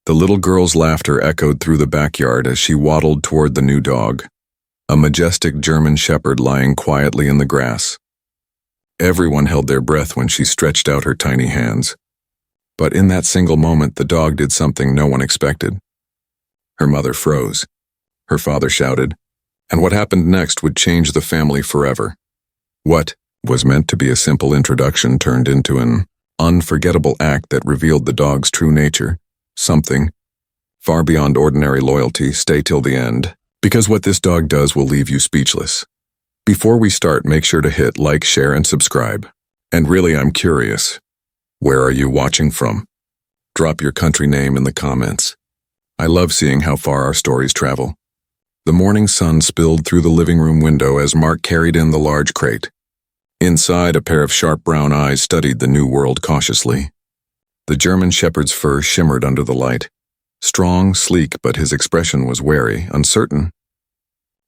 The little girl's laughter echoed through the backyard as she waddled toward the new dog, a majestic German shepherd lying quietly in the grass. Everyone held their breath when she stretched out her tiny hands. But in that single moment, the dog did something no one expected. Her mother froze. Her father shouted, and what happened next would change the family forever. What was meant to be a simple introduction turned into an unforgettable act that revealed the dog's true nature, something far beyond ordinary loyalty. Stay till the end, because what this dog does will leave you speechless. Before we start, make sure to hit like, share, and subscribe. And really, I'm curious, where are you watching from? Drop your country name in the comments. I love seeing how far our stories travel. The morning sun spilled through the living room window as Mark carried in the large crate. Inside, a pair of sharp brown eyes studied the new world cautiously. The German shepherd's fur shimmered under the light. Strong, sleek, but his expression was wary, uncertain.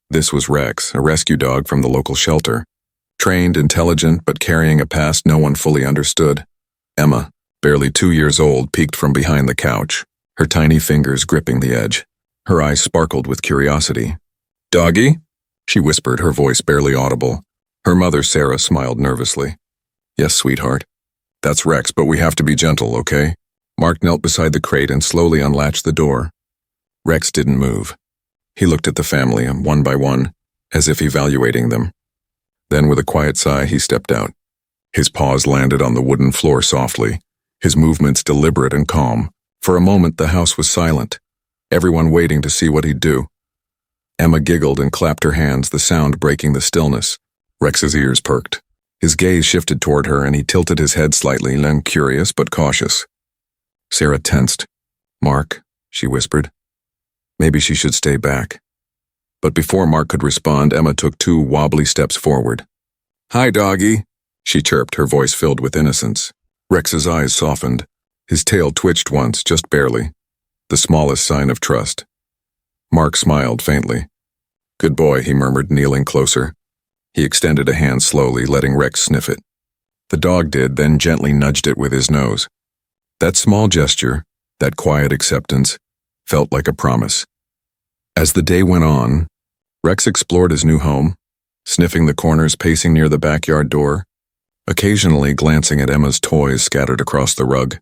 This was Rex, a rescue dog from the local shelter. Trained, intelligent, but carrying a past no one fully understood. Emma, barely 2 years old, peeked from behind the couch, her tiny fingers gripping the edge. Her eyes sparkled with curiosity. "Doggy?" she whispered, her voice barely audible. Her mother, Sarah, smiled nervously. "Yes, sweetheart. That's Rex, but we have to be gentle, okay?" Mark knelt beside the crate and slowly unlatched the door. Rex didn't move. He looked at the family, one by one, as if evaluating them. Then, with a quiet sigh, he stepped out. His paws landed on the wooden floor softly, his movements deliberate and calm. For a moment, the house was silent, everyone waiting to see what he'd do. Emma giggled and clapped her hands, the sound breaking the stillness. Rex's ears perked. His gaze shifted toward her, and he tilted his head slightly, then curious but cautious. Sarah tensed. "Mark," she whispered. Maybe she should stay back. But before Mark could respond, Emma took 2 wobbly steps forward. "Hi, doggy," she chirped, her voice filled with innocence. Rex's eyes softened. His tail twitched once, just barely, the smallest sign of trust. Mark smiled faintly. "Good boy," he murmured, kneeling closer. He extended a hand slowly, letting Rex sniff it. The dog did, then gently nudged it with his nose. That small gesture, that quiet acceptance, felt like a promise. As the day went on, Rex explored his new home, sniffing the corners, pacing near the backyard door, occasionally glancing at Emma's toys scattered across the rug.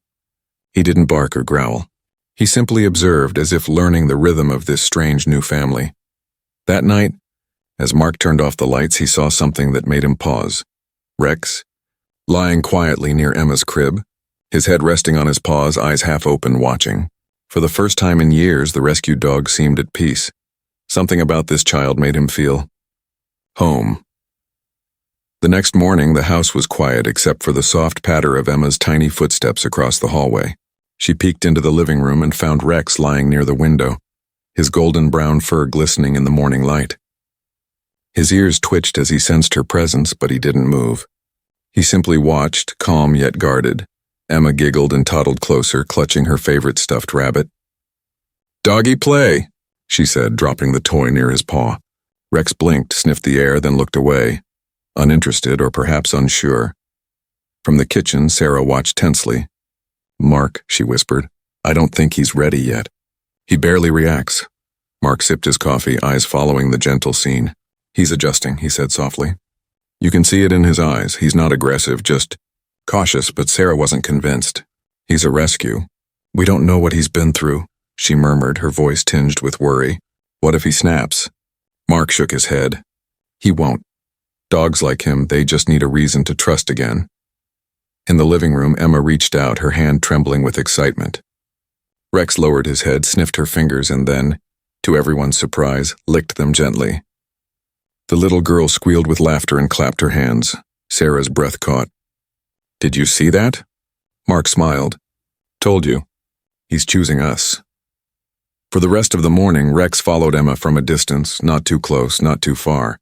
He didn't bark or growl. He simply observed, as if learning the rhythm of this strange new family. That night, as Mark turned off the lights, he saw something that made him pause. Rex, lying quietly near Emma's crib, his head resting on his paws, eyes half open, watching. For the first time in years, the rescued dog seemed at peace. Something about this child made him feel home. The next morning, the house was quiet except for the soft patter of Emma's tiny footsteps across the hallway. She peeked into the living room and found Rex lying near the window, his golden brown fur glistening in the morning light. His ears twitched as he sensed her presence, but he didn't move. He simply watched, calm yet guarded. Emma giggled and toddled closer, clutching her favorite stuffed rabbit. "Doggy, play," she said, dropping the toy near his paw. Rex blinked, sniffed the air, then looked away, uninterested or perhaps unsure. From the kitchen, Sarah watched tensely. "Mark," she whispered, "I don't think he's ready yet." "He barely reacts." Mark sipped his coffee, eyes following the gentle scene. "He's adjusting," he said softly. "You can see it in his eyes. He's not aggressive, just cautious," but Sarah wasn't convinced. "He's a rescue. We don't know what he's been through," she murmured, her voice tinged with worry. "What if he snaps?" Mark shook his head. "He won't. Dogs like him, they just need a reason to trust again." In the living room, Emma reached out, her hand trembling with excitement. Rex lowered his head, sniffed her fingers, and then, to everyone's surprise, licked them gently. The little girl squealed with laughter and clapped her hands. Sarah's breath caught. "Did you see that?" Mark smiled. "Told you. He's choosing us." For the rest of the morning, Rex followed Emma from a distance, not too close, not too far.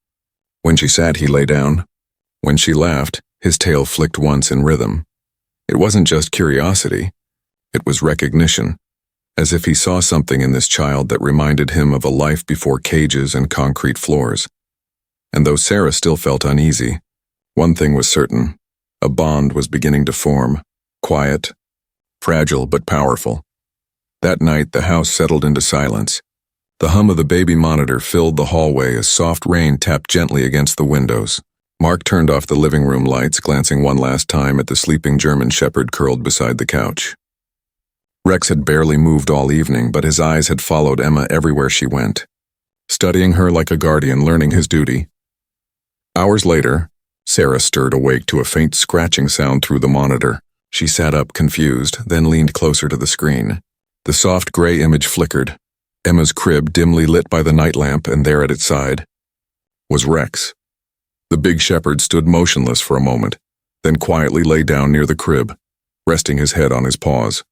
When she sat, he lay down. When she laughed, his tail flicked once in rhythm. It wasn't just curiosity. It was recognition, as if he saw something in this child that reminded him of a life before cages and concrete floors. And though Sarah still felt uneasy, one thing was certain. A bond was beginning to form, quiet, fragile but powerful. That night, the house settled into silence. The hum of the baby monitor filled the hallway as soft rain tapped gently against the windows. Mark turned off the living room lights, glancing one last time at the sleeping German Shepherd curled beside the couch. Rex had barely moved all evening, but his eyes had followed Emma everywhere she went, studying her like a guardian, learning his duty. Hours later, Sarah stirred awake to a faint scratching sound through the monitor. She sat up, confused, then leaned closer to the screen. The soft gray image flickered. Emma's crib, dimly lit by the night lamp, and there at its side was Rex. The big shepherd stood motionless for a moment, then quietly lay down near the crib, resting his head on his paws.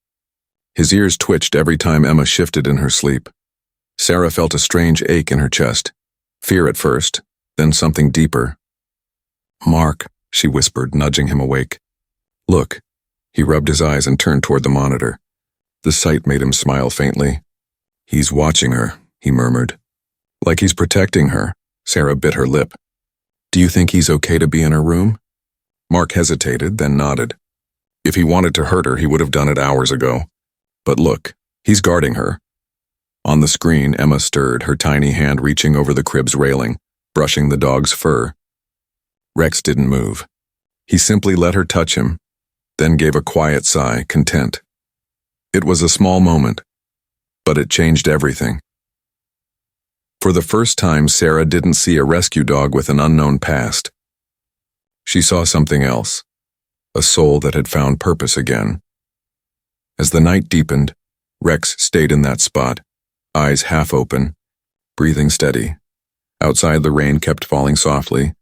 His ears twitched every time Emma shifted in her sleep. Sarah felt a strange ache in her chest. Fear at first, then something deeper. "Mark," she whispered, nudging him awake. "Look." He rubbed his eyes and turned toward the monitor. The sight made him smile faintly. "He's watching her," he murmured. "Like he's protecting her." Sarah bit her lip. "Do you think he's okay to be in her room?" Mark hesitated, then nodded. If he wanted to hurt her, he would have done it hours ago. But look, he's guarding her. On the screen, Emma stirred, her tiny hand reaching over the crib's railing, brushing the dog's fur. Rex didn't move. He simply let her touch him, then gave a quiet sigh, content. It was a small moment, but it changed everything. For the first time, Sarah didn't see a rescue dog with an unknown past. She saw something else, a soul that had found purpose again. As the night deepened, Rex stayed in that spot, eyes half open, breathing steady. Outside, the rain kept falling softly,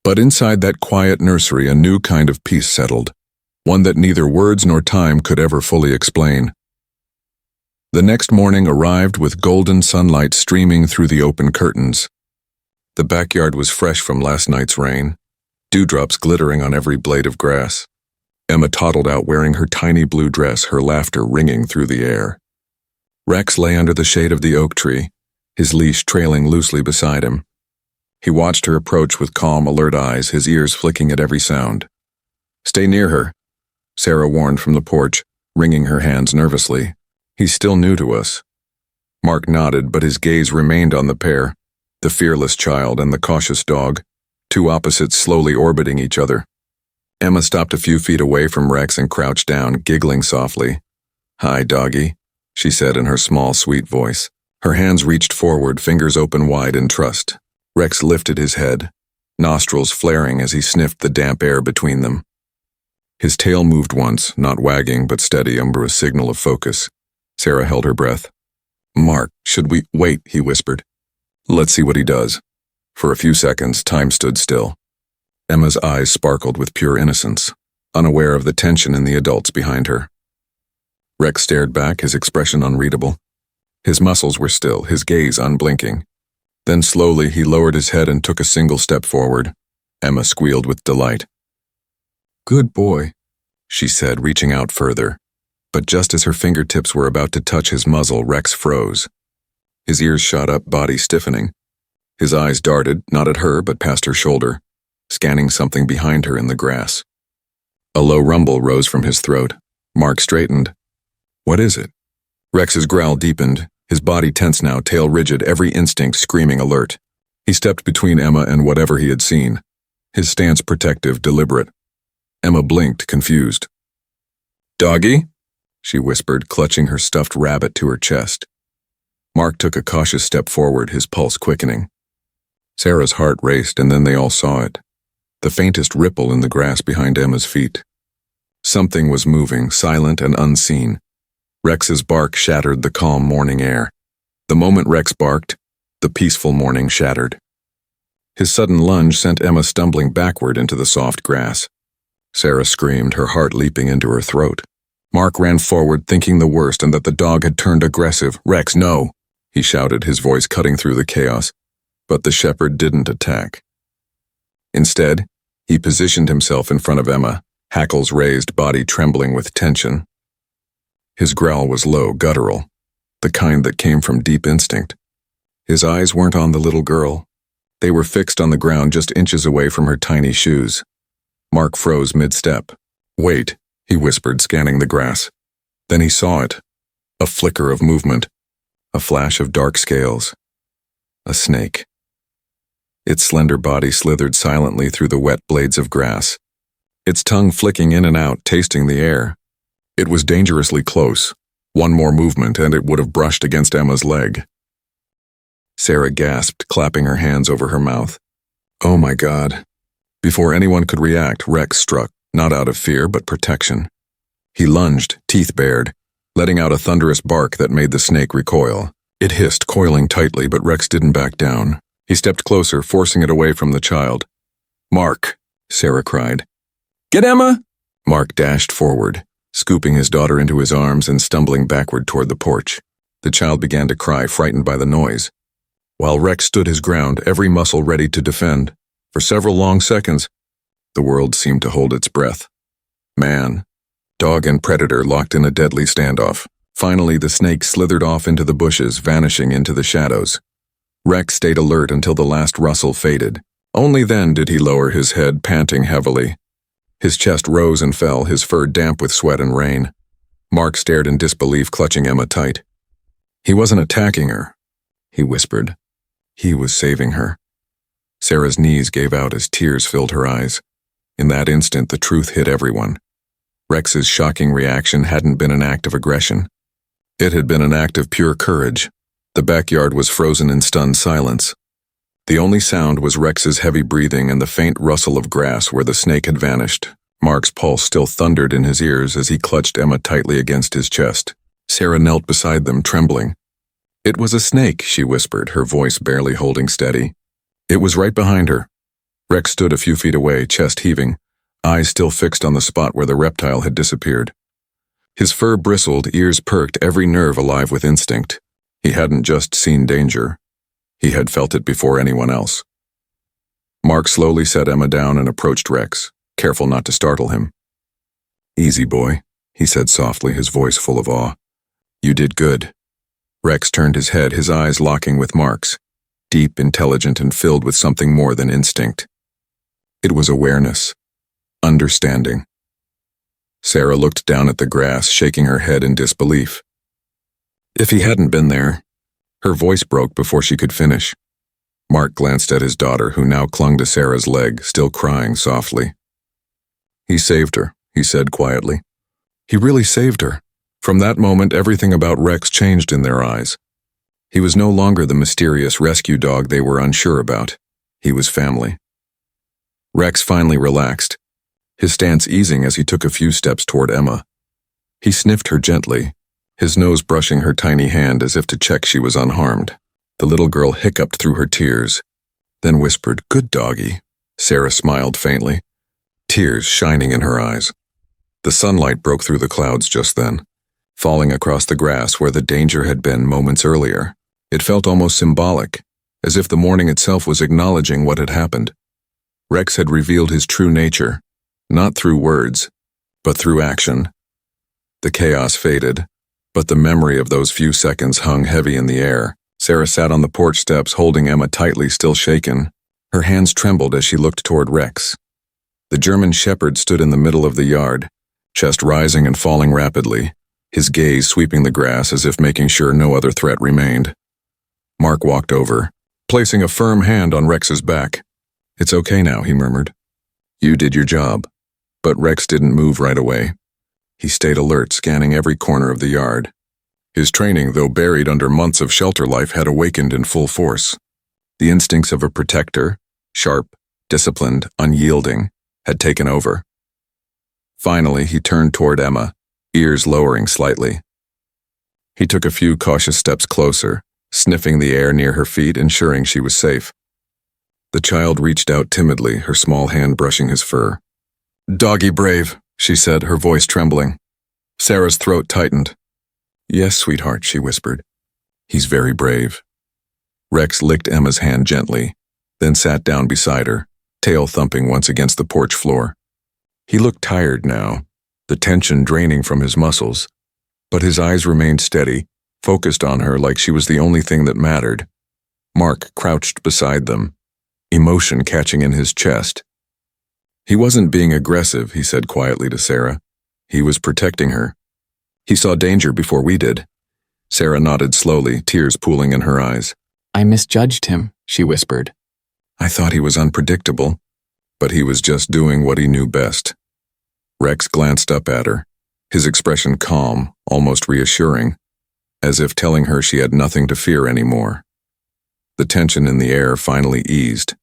but inside that quiet nursery a new kind of peace settled, one that neither words nor time could ever fully explain. The next morning arrived with golden sunlight streaming through the open curtains. The backyard was fresh from last night's rain, dewdrops glittering on every blade of grass. Emma toddled out wearing her tiny blue dress, her laughter ringing through the air. Rex lay under the shade of the oak tree, his leash trailing loosely beside him. He watched her approach with calm, alert eyes, his ears flicking at every sound. "Stay near her," Sarah warned from the porch, wringing her hands nervously. "He's still new to us." Mark nodded, but his gaze remained on the pair, the fearless child and the cautious dog, two opposites slowly orbiting each other. Emma stopped a few feet away from Rex and crouched down, giggling softly. "Hi, doggy," she said in her small, sweet voice. Her hands reached forward, fingers open wide in trust. Rex lifted his head, nostrils flaring as he sniffed the damp air between them. His tail moved once, not wagging but steady, a signal of focus. Sarah held her breath. "Mark, should we—" "Wait," he whispered. "Let's see what he does." For a few seconds, time stood still. Emma's eyes sparkled with pure innocence, unaware of the tension in the adults behind her. Rex stared back, his expression unreadable. His muscles were still, his gaze unblinking. Then slowly he lowered his head and took a single step forward. Emma squealed with delight. "Good boy," she said, reaching out further. But just as her fingertips were about to touch his muzzle, Rex froze. His ears shot up, body stiffening. His eyes darted, not at her, but past her shoulder, scanning something behind her in the grass. A low rumble rose from his throat. Mark straightened. "What is it?" Rex's growl deepened, his body tense now, tail rigid, every instinct screaming alert. He stepped between Emma and whatever he had seen, his stance protective, deliberate. Emma blinked, confused. "Doggy?" she whispered, clutching her stuffed rabbit to her chest. Mark took a cautious step forward, his pulse quickening. Sarah's heart raced, and then they all saw it. The faintest ripple in the grass behind Emma's feet. Something was moving, silent and unseen. Rex's bark shattered the calm morning air. The moment Rex barked, the peaceful morning shattered. His sudden lunge sent Emma stumbling backward into the soft grass. Sarah screamed, her heart leaping into her throat. Mark ran forward, thinking the worst and that the dog had turned aggressive. "Rex, no!" he shouted, his voice cutting through the chaos. But the shepherd didn't attack. Instead, he positioned himself in front of Emma, hackles raised, body trembling with tension. His growl was low, guttural, the kind that came from deep instinct. His eyes weren't on the little girl. They were fixed on the ground just inches away from her tiny shoes. Mark froze mid-step. "Wait," he whispered, scanning the grass. Then he saw it. A flicker of movement. A flash of dark scales. A snake. Its slender body slithered silently through the wet blades of grass, its tongue flicking in and out, tasting the air. It was dangerously close. One more movement and it would have brushed against Emma's leg. Sarah gasped, clapping her hands over her mouth. Oh my God. Before anyone could react, Rex struck, not out of fear but protection. He lunged, teeth bared, letting out a thunderous bark that made the snake recoil. It hissed, coiling tightly, but Rex didn't back down. He stepped closer, forcing it away from the child. Mark, Sarah cried. Get Emma! Mark dashed forward, scooping his daughter into his arms and stumbling backward toward the porch. The child began to cry, frightened by the noise, while Rex stood his ground, every muscle ready to defend. For several long seconds, the world seemed to hold its breath. Man, dog and predator locked in a deadly standoff. Finally, the snake slithered off into the bushes, vanishing into the shadows. Rex stayed alert until the last rustle faded. Only then did he lower his head, panting heavily. His chest rose and fell, his fur damp with sweat and rain. Mark stared in disbelief, clutching Emma tight. He wasn't attacking her, he whispered. He was saving her. Sarah's knees gave out as tears filled her eyes. In that instant, the truth hit everyone. Rex's shocking reaction hadn't been an act of aggression. It had been an act of pure courage. The backyard was frozen in stunned silence. The only sound was Rex's heavy breathing and the faint rustle of grass where the snake had vanished. Mark's pulse still thundered in his ears as he clutched Emma tightly against his chest. Sarah knelt beside them, trembling. It was a snake, she whispered, her voice barely holding steady. It was right behind her. Rex stood a few feet away, chest heaving, eyes still fixed on the spot where the reptile had disappeared. His fur bristled, ears perked, every nerve alive with instinct. He hadn't just seen danger. He had felt it before anyone else. Mark slowly set Emma down and approached Rex, careful not to startle him. Easy, boy, he said softly, his voice full of awe. You did good. Rex turned his head, his eyes locking with Mark's, deep, intelligent, and filled with something more than instinct. It was awareness, understanding. Sarah looked down at the grass, shaking her head in disbelief. If he hadn't been there, her voice broke before she could finish. Mark glanced at his daughter, who now clung to Sarah's leg, still crying softly. He saved her, he said quietly. He really saved her. From that moment, everything about Rex changed in their eyes. He was no longer the mysterious rescue dog they were unsure about. He was family. Rex finally relaxed, his stance easing as he took a few steps toward Emma. He sniffed her gently, his nose brushing her tiny hand as if to check she was unharmed. The little girl hiccuped through her tears, then whispered, "Good doggy." Sarah smiled faintly, tears shining in her eyes. The sunlight broke through the clouds just then, falling across the grass where the danger had been moments earlier. It felt almost symbolic, as if the morning itself was acknowledging what had happened. Rex had revealed his true nature, not through words, but through action. The chaos faded, but the memory of those few seconds hung heavy in the air. Sarah sat on the porch steps, holding Emma tightly, still shaken. Her hands trembled as she looked toward Rex. The German Shepherd stood in the middle of the yard, chest rising and falling rapidly, his gaze sweeping the grass as if making sure no other threat remained. Mark walked over, placing a firm hand on Rex's back. "It's okay now," he murmured. "You did your job." But Rex didn't move right away. He stayed alert, scanning every corner of the yard. His training, though buried under months of shelter life, had awakened in full force. The instincts of a protector, sharp, disciplined, unyielding, had taken over. Finally, he turned toward Emma, ears lowering slightly. He took a few cautious steps closer, sniffing the air near her feet, ensuring she was safe. The child reached out timidly, her small hand brushing his fur. "Doggy brave," she said, her voice trembling. Sarah's throat tightened. "Yes, sweetheart," she whispered. "He's very brave." Rex licked Emma's hand gently, then sat down beside her, tail thumping once against the porch floor. He looked tired now, the tension draining from his muscles, but his eyes remained steady, focused on her like she was the only thing that mattered. Mark crouched beside them, emotion catching in his chest. He wasn't being aggressive, he said quietly to Sarah. He was protecting her. He saw danger before we did. Sarah nodded slowly, tears pooling in her eyes. I misjudged him, she whispered. I thought he was unpredictable, but he was just doing what he knew best. Rex glanced up at her, his expression calm, almost reassuring, as if telling her she had nothing to fear anymore. The tension in the air finally eased.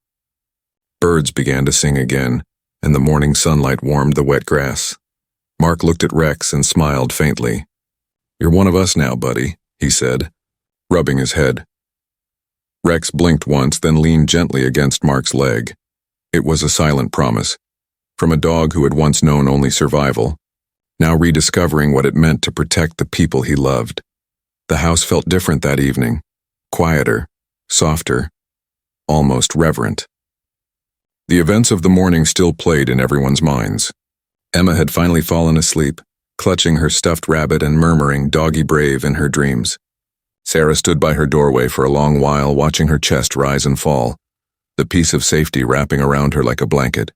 Birds began to sing again, and the morning sunlight warmed the wet grass. Mark looked at Rex and smiled faintly. You're one of us now, buddy, he said, rubbing his head. Rex blinked once, then leaned gently against Mark's leg. It was a silent promise, from a dog who had once known only survival, now rediscovering what it meant to protect the people he loved. The house felt different that evening, quieter, softer, almost reverent. The events of the morning still played in everyone's minds. Emma had finally fallen asleep, clutching her stuffed rabbit and murmuring "doggy brave" in her dreams. Sarah stood by her doorway for a long while, watching her chest rise and fall, the piece of safety wrapping around her like a blanket.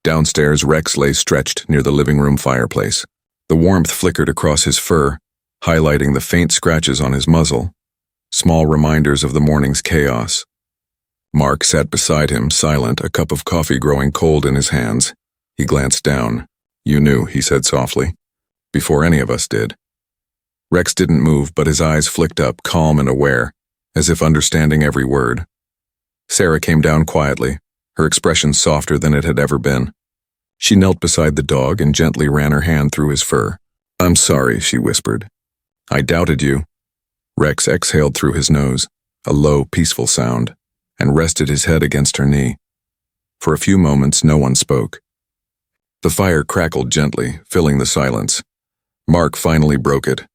Downstairs, Rex lay stretched near the living room fireplace. The warmth flickered across his fur, highlighting the faint scratches on his muzzle, small reminders of the morning's chaos. Mark sat beside him, silent, a cup of coffee growing cold in his hands. He glanced down. You knew, he said softly, before any of us did. Rex didn't move, but his eyes flicked up, calm and aware, as if understanding every word. Sarah came down quietly, her expression softer than it had ever been. She knelt beside the dog and gently ran her hand through his fur. I'm sorry, she whispered. I doubted you. Rex exhaled through his nose, a low, peaceful sound, and rested his head against her knee. For a few moments, no one spoke. The fire crackled gently, filling the silence. Mark finally broke it.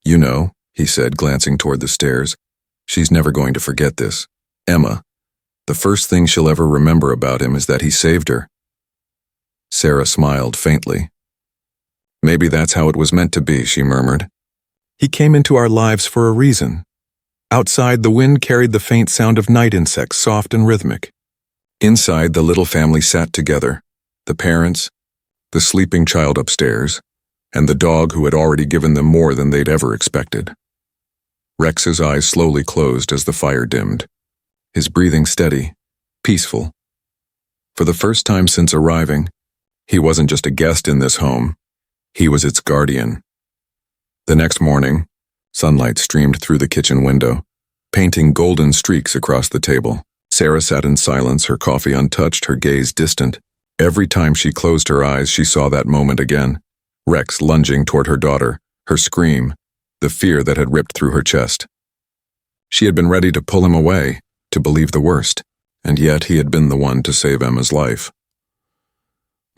You know, he said, glancing toward the stairs, she's never going to forget this. Emma. The first thing she'll ever remember about him is that he saved her. Sarah smiled faintly. Maybe that's how it was meant to be, she murmured. He came into our lives for a reason. Outside, the wind carried the faint sound of night insects, soft and rhythmic. Inside, the little family sat together, the parents, the sleeping child upstairs, and the dog who had already given them more than they'd ever expected. Rex's eyes slowly closed as the fire dimmed, his breathing steady, peaceful. For the first time since arriving, he wasn't just a guest in this home, he was its guardian. The next morning, sunlight streamed through the kitchen window, painting golden streaks across the table. Sarah sat in silence, her coffee untouched, her gaze distant. Every time she closed her eyes, she saw that moment again. Rex lunging toward her daughter, her scream, the fear that had ripped through her chest. She had been ready to pull him away, to believe the worst, and yet he had been the one to save Emma's life.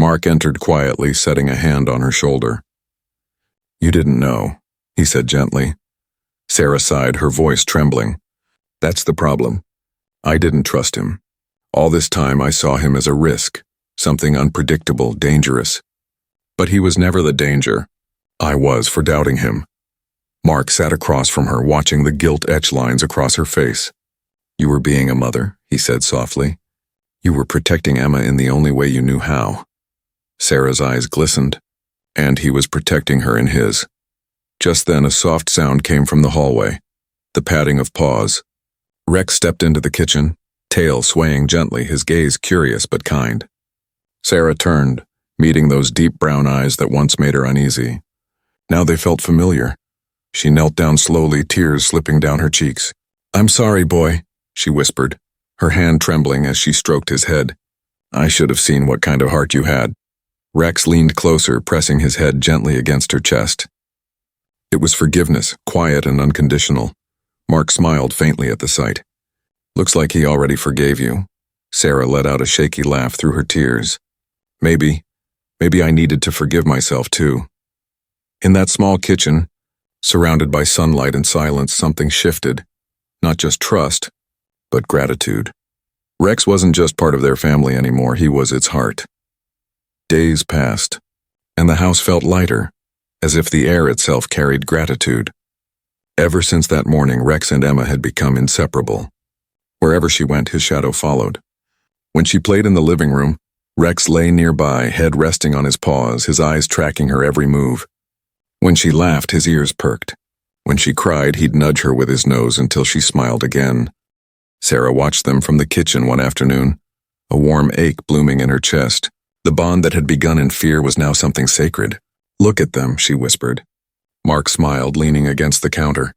Mark entered quietly, setting a hand on her shoulder. You didn't know, he said gently. Sarah sighed, her voice trembling. That's the problem. I didn't trust him. All this time I saw him as a risk, something unpredictable, dangerous. But he was never the danger. I was for doubting him. Mark sat across from her, watching the guilt etch lines across her face. You were being a mother, he said softly. You were protecting Emma in the only way you knew how. Sarah's eyes glistened, and he was protecting her in his. Just then a soft sound came from the hallway, the padding of paws. Rex stepped into the kitchen, tail swaying gently, his gaze curious but kind. Sarah turned, meeting those deep brown eyes that once made her uneasy. Now they felt familiar. She knelt down slowly, tears slipping down her cheeks. I'm sorry, boy, she whispered, her hand trembling as she stroked his head. I should have seen what kind of heart you had. Rex leaned closer, pressing his head gently against her chest. It was forgiveness, quiet and unconditional. Mark smiled faintly at the sight. Looks like he already forgave you. Sarah let out a shaky laugh through her tears. Maybe I needed to forgive myself too. In that small kitchen, surrounded by sunlight and silence, something shifted. Not just trust, but gratitude. Rex wasn't just part of their family anymore, he was its heart. Days passed, and the house felt lighter, as if the air itself carried gratitude. Ever since that morning, Rex and Emma had become inseparable. Wherever she went, his shadow followed. When she played in the living room, Rex lay nearby, head resting on his paws, his eyes tracking her every move. When she laughed, his ears perked. When she cried, he'd nudge her with his nose until she smiled again. Sarah watched them from the kitchen one afternoon, a warm ache blooming in her chest. The bond that had begun in fear was now something sacred. "Look at them," she whispered. Mark smiled, leaning against the counter.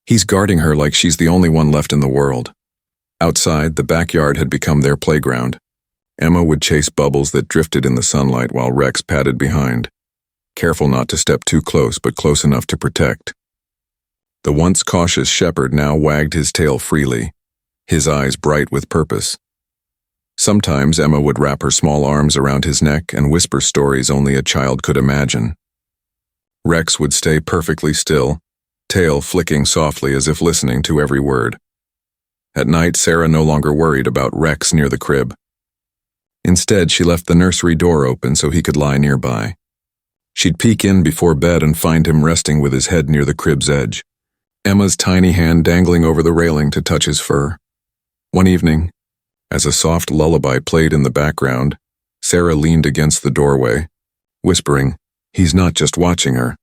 He's guarding her like she's the only one left in the world. Outside, the backyard had become their playground. Emma would chase bubbles that drifted in the sunlight while Rex padded behind, careful not to step too close but close enough to protect. The once cautious shepherd now wagged his tail freely, his eyes bright with purpose. Sometimes Emma would wrap her small arms around his neck and whisper stories only a child could imagine. Rex would stay perfectly still, tail flicking softly as if listening to every word. At night, Sarah no longer worried about Rex near the crib. Instead, she left the nursery door open so he could lie nearby. She'd peek in before bed and find him resting with his head near the crib's edge, Emma's tiny hand dangling over the railing to touch his fur. One evening, as a soft lullaby played in the background, Sarah leaned against the doorway, whispering, "He's not just watching her.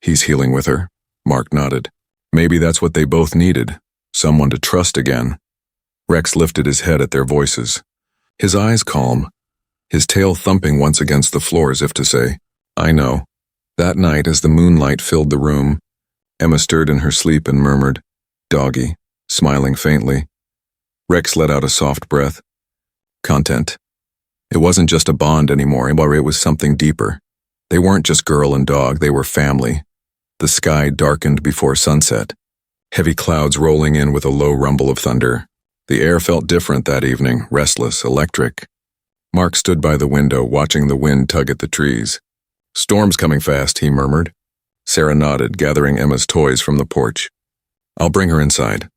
He's healing with her." Mark nodded. Maybe that's what they both needed, someone to trust again. Rex lifted his head at their voices, his eyes calm, his tail thumping once against the floor as if to say, "I know." That night, as the moonlight filled the room, Emma stirred in her sleep and murmured, "Doggy," smiling faintly. Rex let out a soft breath. Content. It wasn't just a bond anymore, but it was something deeper. They weren't just girl and dog, they were family. The sky darkened before sunset, heavy clouds rolling in with a low rumble of thunder. The air felt different that evening, restless, electric. Mark stood by the window, watching the wind tug at the trees. "Storm's coming fast," he murmured. Sarah nodded, gathering Emma's toys from the porch. "I'll bring her inside."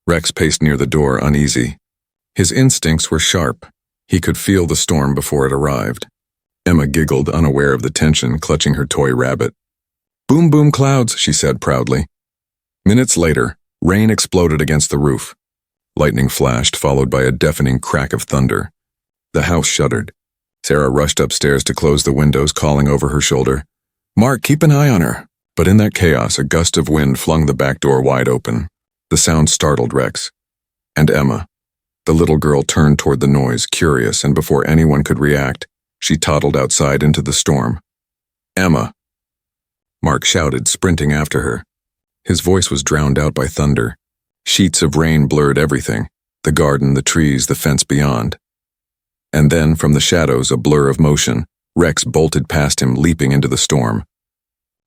Rex paced near the door, uneasy. His instincts were sharp. He could feel the storm before it arrived. Emma giggled, unaware of the tension, clutching her toy rabbit. "Boom, boom, clouds," she said proudly. Minutes later, rain exploded against the roof. Lightning flashed, followed by a deafening crack of thunder. The house shuddered. Sarah rushed upstairs to close the windows, calling over her shoulder, "Mark, keep an eye on her." But in that chaos, a gust of wind flung the back door wide open. The sound startled Rex. And Emma. The little girl turned toward the noise, curious, and before anyone could react, she toddled outside into the storm. "Emma!" Mark shouted, sprinting after her. His voice was drowned out by thunder. Sheets of rain blurred everything, the garden, the trees, the fence beyond. And then, from the shadows, a blur of motion, Rex bolted past him, leaping into the storm.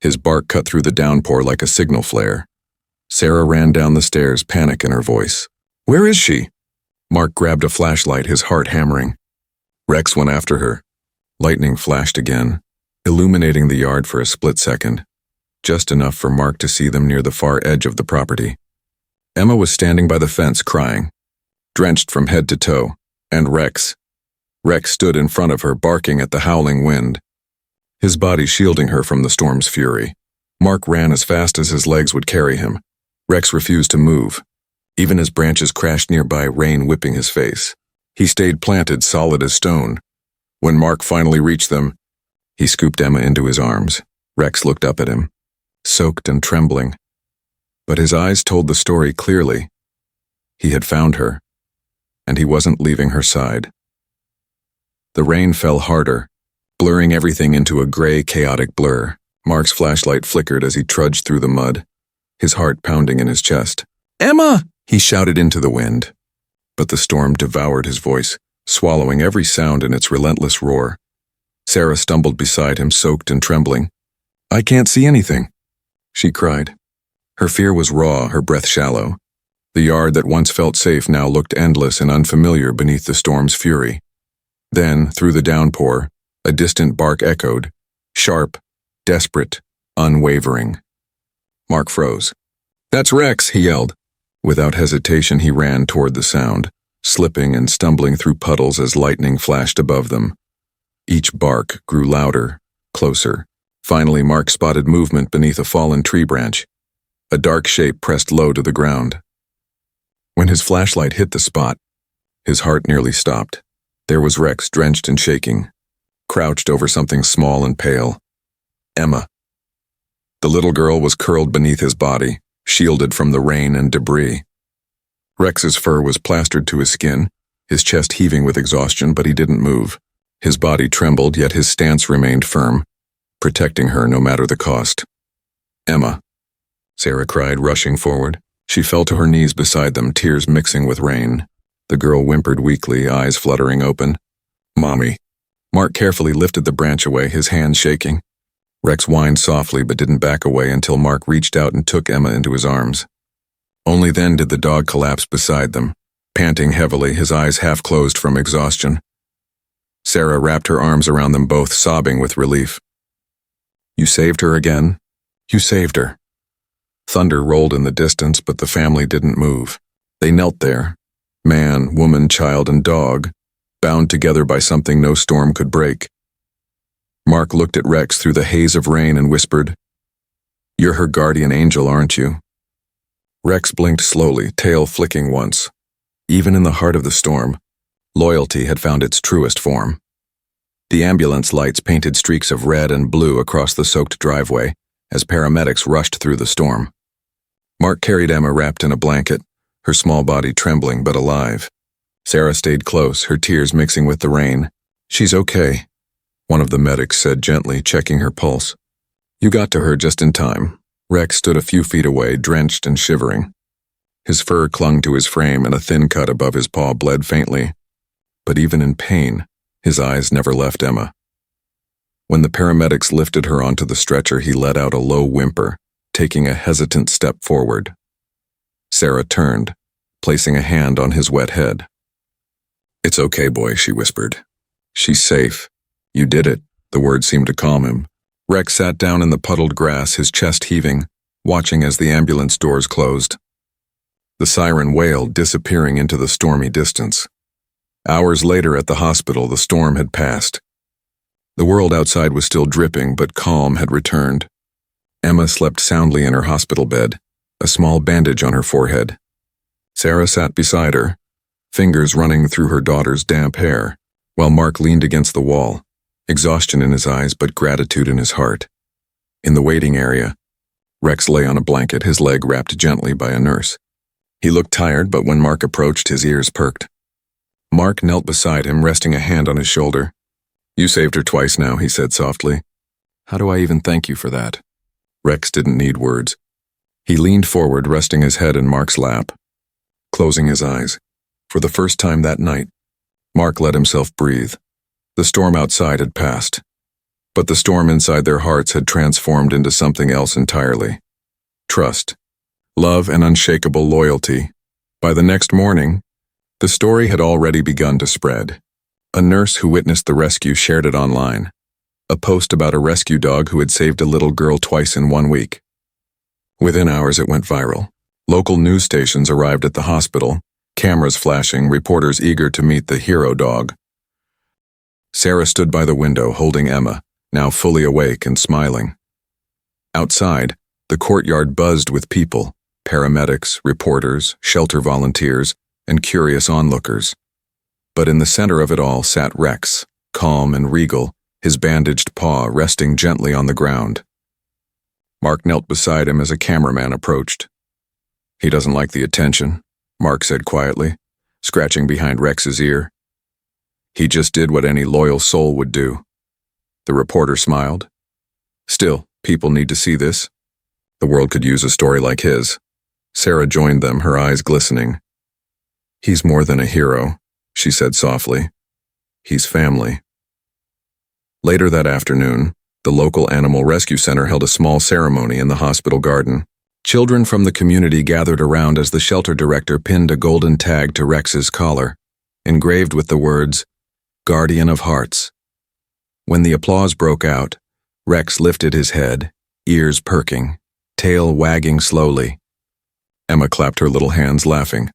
His bark cut through the downpour like a signal flare. Sarah ran down the stairs, panic in her voice. "Where is she?" Mark grabbed a flashlight, his heart hammering. Rex went after her. Lightning flashed again, illuminating the yard for a split second, just enough for Mark to see them near the far edge of the property. Emma was standing by the fence, crying, drenched from head to toe, and Rex stood in front of her, barking at the howling wind, his body shielding her from the storm's fury. Mark ran as fast as his legs would carry him. Rex refused to move, even as branches crashed nearby, rain whipping his face. He stayed planted, solid as stone. When Mark finally reached them, he scooped Emma into his arms. Rex looked up at him, soaked and trembling. But his eyes told the story clearly. He had found her, and he wasn't leaving her side. The rain fell harder, blurring everything into a gray, chaotic blur. Mark's flashlight flickered as he trudged through the mud, his heart pounding in his chest. "Emma!" he shouted into the wind. But the storm devoured his voice, swallowing every sound in its relentless roar. Sarah stumbled beside him, soaked and trembling. "I can't see anything," she cried. Her fear was raw, her breath shallow. The yard that once felt safe now looked endless and unfamiliar beneath the storm's fury. Then, through the downpour, a distant bark echoed, sharp, desperate, unwavering. Mark froze. "That's Rex," he yelled. Without hesitation, he ran toward the sound, slipping and stumbling through puddles as lightning flashed above them. Each bark grew louder, closer. Finally, Mark spotted movement beneath a fallen tree branch. A dark shape pressed low to the ground. When his flashlight hit the spot, his heart nearly stopped. There was Rex, drenched and shaking, crouched over something small and pale. Emma. The little girl was curled beneath his body, shielded from the rain and debris. Rex's fur was plastered to his skin, his chest heaving with exhaustion, but he didn't move. His body trembled, yet his stance remained firm, protecting her no matter the cost. "Emma," Sarah cried, rushing forward. She fell to her knees beside them, tears mixing with rain. The girl whimpered weakly, eyes fluttering open. "Mommy." Mark carefully lifted the branch away, his hands shaking. Rex whined softly but didn't back away until Mark reached out and took Emma into his arms. Only then did the dog collapse beside them, panting heavily, his eyes half closed from exhaustion. Sarah wrapped her arms around them both, sobbing with relief. "You saved her again? You saved her." Thunder rolled in the distance, but the family didn't move. They knelt there, man, woman, child, and dog, bound together by something no storm could break. Mark looked at Rex through the haze of rain and whispered, "You're her guardian angel, aren't you?" Rex blinked slowly, tail flicking once. Even in the heart of the storm, loyalty had found its truest form. The ambulance lights painted streaks of red and blue across the soaked driveway as paramedics rushed through the storm. Mark carried Emma wrapped in a blanket, her small body trembling but alive. Sarah stayed close, her tears mixing with the rain. "She's okay," one of the medics said gently, checking her pulse. "You got to her just in time." Rex stood a few feet away, drenched and shivering. His fur clung to his frame and a thin cut above his paw bled faintly. But even in pain, his eyes never left Emma. When the paramedics lifted her onto the stretcher, he let out a low whimper, taking a hesitant step forward. Sarah turned, placing a hand on his wet head. "It's okay, boy," she whispered. "She's safe. You did it." The words seemed to calm him. Rex sat down in the puddled grass, his chest heaving, watching as the ambulance doors closed. The siren wailed, disappearing into the stormy distance. Hours later at the hospital, the storm had passed. The world outside was still dripping, but calm had returned. Emma slept soundly in her hospital bed, a small bandage on her forehead. Sarah sat beside her, fingers running through her daughter's damp hair, while Mark leaned against the wall, exhaustion in his eyes but gratitude in his heart. In the waiting area, Rex lay on a blanket, his leg wrapped gently by a nurse. He looked tired, but when Mark approached, his ears perked. Mark knelt beside him, resting a hand on his shoulder. "You saved her twice now," he said softly. "How do I even thank you for that?" Rex didn't need words. He leaned forward, resting his head in Mark's lap, closing his eyes. For the first time that night, Mark let himself breathe. The storm outside had passed, but the storm inside their hearts had transformed into something else entirely. Trust, love, and unshakable loyalty. By the next morning, the story had already begun to spread. A nurse who witnessed the rescue shared it online. A post about a rescue dog who had saved a little girl twice in 1 week. Within hours it went viral. Local news stations arrived at the hospital, cameras flashing, reporters eager to meet the hero dog. Sarah stood by the window holding Emma, now fully awake and smiling. Outside, the courtyard buzzed with people, paramedics, reporters, shelter volunteers, and curious onlookers. But in the center of it all sat Rex, calm and regal, his bandaged paw resting gently on the ground. Mark knelt beside him as a cameraman approached. "He doesn't like the attention," Mark said quietly, scratching behind Rex's ear. "He just did what any loyal soul would do." The reporter smiled. "Still, people need to see this. The world could use a story like his." Sarah joined them, her eyes glistening. "He's more than a hero," she said softly. "He's family." Later that afternoon, the local animal rescue center held a small ceremony in the hospital garden. Children from the community gathered around as the shelter director pinned a golden tag to Rex's collar, engraved with the words, "Guardian of Hearts." When the applause broke out, Rex lifted his head, ears perking, tail wagging slowly. Emma clapped her little hands, laughing.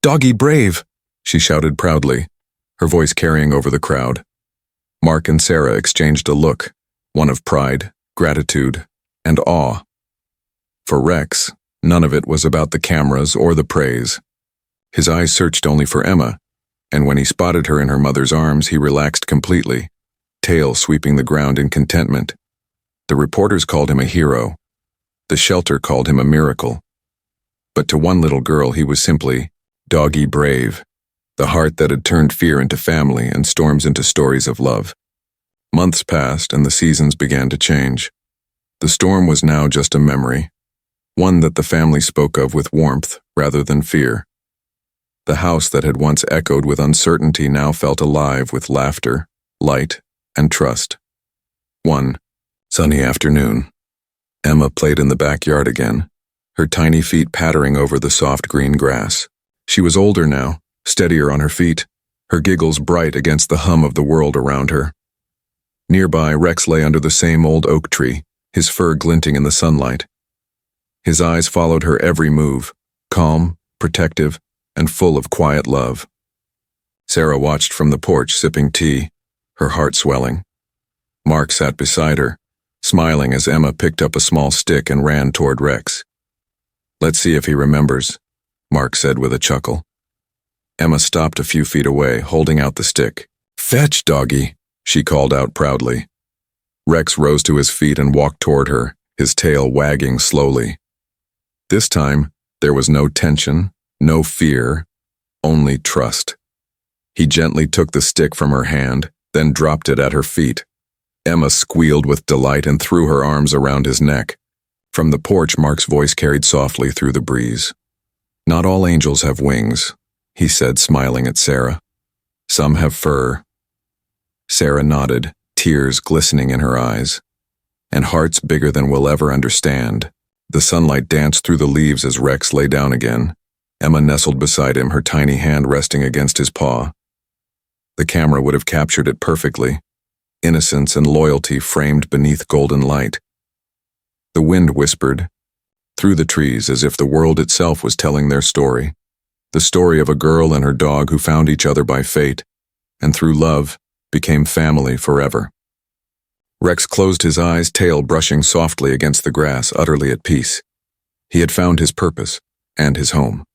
"Doggy brave!" she shouted proudly, her voice carrying over the crowd. Mark and Sarah exchanged a look, one of pride, gratitude, and awe. For Rex, none of it was about the cameras or the praise. His eyes searched only for Emma, and when he spotted her in her mother's arms, he relaxed completely, tail sweeping the ground in contentment. The reporters called him a hero, The shelter called him a miracle. But to one little girl he was simply Doggy Brave, the heart that had turned fear into family and storms into stories of love. Months passed and the seasons began to change. The storm was now just a memory, one that the family spoke of with warmth rather than fear. The house that had once echoed with uncertainty now felt alive with laughter, light, and trust. One sunny afternoon, Emma played in the backyard again, her tiny feet pattering over the soft green grass. She was older now, steadier on her feet, her giggles bright against the hum of the world around her. Nearby, Rex lay under the same old oak tree, his fur glinting in the sunlight. His eyes followed her every move, calm, protective, and full of quiet love. Sarah watched from the porch sipping tea, her heart swelling. Mark sat beside her, smiling as Emma picked up a small stick and ran toward Rex. "Let's see if he remembers," Mark said with a chuckle. Emma stopped a few feet away, holding out the stick. "Fetch, doggy," she called out proudly. Rex rose to his feet and walked toward her, his tail wagging slowly. This time, there was no tension, no fear, only trust. He gently took the stick from her hand, then dropped it at her feet. Emma squealed with delight and threw her arms around his neck. From the porch, Mark's voice carried softly through the breeze. "Not all angels have wings," he said, smiling at Sarah. "Some have fur." Sarah nodded, tears glistening in her eyes. "And hearts bigger than we'll ever understand." The sunlight danced through the leaves as Rex lay down again. Emma nestled beside him, her tiny hand resting against his paw. The camera would have captured it perfectly. Innocence and loyalty framed beneath golden light. The wind whispered through the trees as if the world itself was telling their story. The story of a girl and her dog who found each other by fate, and through love, became family forever. Rex closed his eyes, tail brushing softly against the grass, utterly at peace. He had found his purpose and his home.